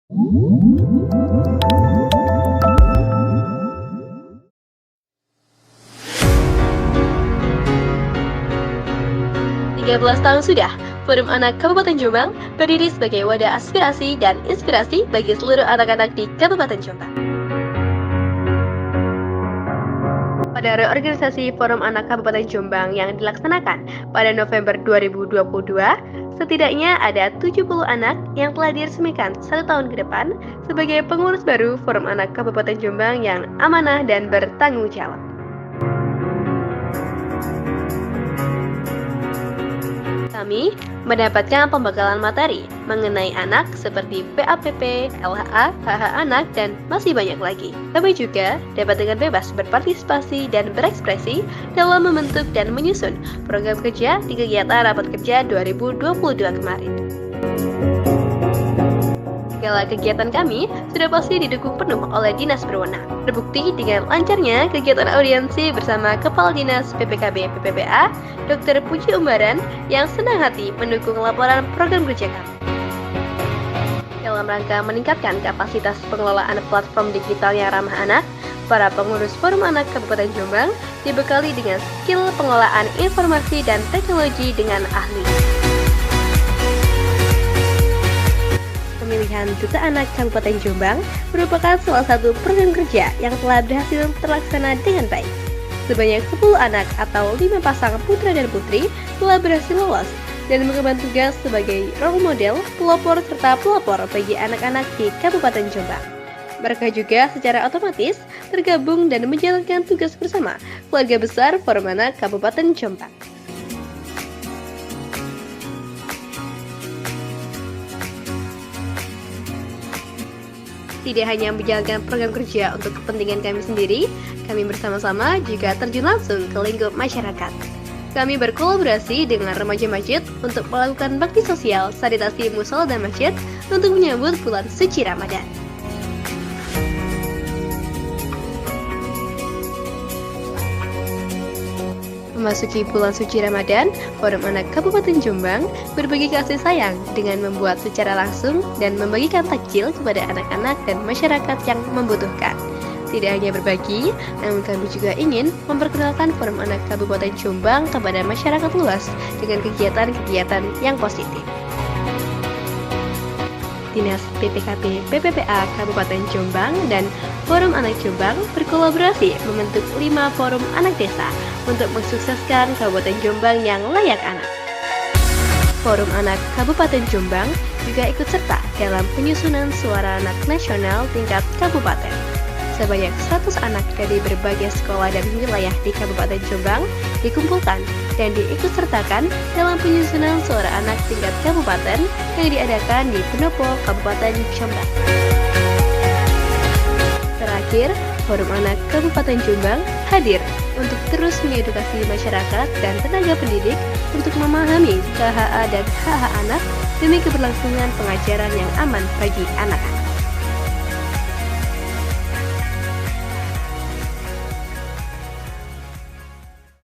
13 tahun sudah, Forum Anak Kabupaten Jombang berdiri sebagai wadah aspirasi dan inspirasi bagi seluruh anak-anak di Kabupaten Jombang. Pada reorganisasi Forum Anak Kabupaten Jombang yang dilaksanakan pada November 2022, setidaknya ada 70 anak yang telah diresmikan 1 tahun ke depan sebagai pengurus baru Forum Anak Kabupaten Jombang yang amanah dan bertanggung jawab. Kami mendapatkan pembekalan materi mengenai anak seperti PAPP, LHA, HH anak, dan masih banyak lagi. Kami juga dapat dengan bebas berpartisipasi dan berekspresi dalam membentuk dan menyusun program kerja di kegiatan rapat kerja 2022 kemarin. Segala kegiatan kami sudah pasti didukung penuh oleh dinas berwenang. Terbukti dengan lancarnya kegiatan audiensi bersama Kepala Dinas PPKB PPPA, Dr. Puji Umbaran, yang senang hati mendukung laporan program kerja kami. Dalam rangka meningkatkan kapasitas pengelolaan platform digital yang ramah anak, para pengurus Forum Anak Kabupaten Jombang dibekali dengan skill pengelolaan informasi dan teknologi dengan ahli. Pemilihan Duta Anak Kabupaten Jombang merupakan salah satu program kerja yang telah berhasil terlaksana dengan baik. Sebanyak 10 anak atau 5 pasang putra dan putri telah berhasil lolos dan mengemban tugas sebagai role model, pelopor serta pelopor bagi anak-anak di Kabupaten Jombang. Mereka juga secara otomatis tergabung dan menjalankan tugas bersama keluarga besar Forum Anak Kabupaten Jombang. Tidak hanya menjalankan program kerja untuk kepentingan kami sendiri, kami bersama-sama juga terjun langsung ke lingkup masyarakat. Kami berkolaborasi dengan remaja masjid untuk melakukan bakti sosial, sanitasi musola dan masjid untuk menyambut bulan suci Ramadan. Memasuki bulan suci Ramadan, Forum Anak Kabupaten Jombang berbagi kasih sayang dengan membuat secara langsung dan membagikan takjil kepada anak-anak dan masyarakat yang membutuhkan. Tidak hanya berbagi, namun kami juga ingin memperkenalkan Forum Anak Kabupaten Jombang kepada masyarakat luas dengan kegiatan-kegiatan yang positif. Dinas PPKB PPPA Kabupaten Jombang dan Forum Anak Jombang berkolaborasi membentuk 5 forum anak desa untuk mensukseskan Kabupaten Jombang yang layak anak. Forum Anak Kabupaten Jombang juga ikut serta dalam penyusunan suara anak nasional tingkat kabupaten. Sebanyak 100 anak dari berbagai sekolah dan wilayah di Kabupaten Jombang dikumpulkan dan diikutsertakan dalam penyusunan suara anak tingkat kabupaten yang diadakan di Pendopo, Kabupaten Jombang. Terakhir, Forum Anak Kabupaten Jombang hadir untuk terus mengedukasi masyarakat dan tenaga pendidik untuk memahami KHA dan HH anak demi keberlangsungan pengajaran yang aman bagi anak-anak.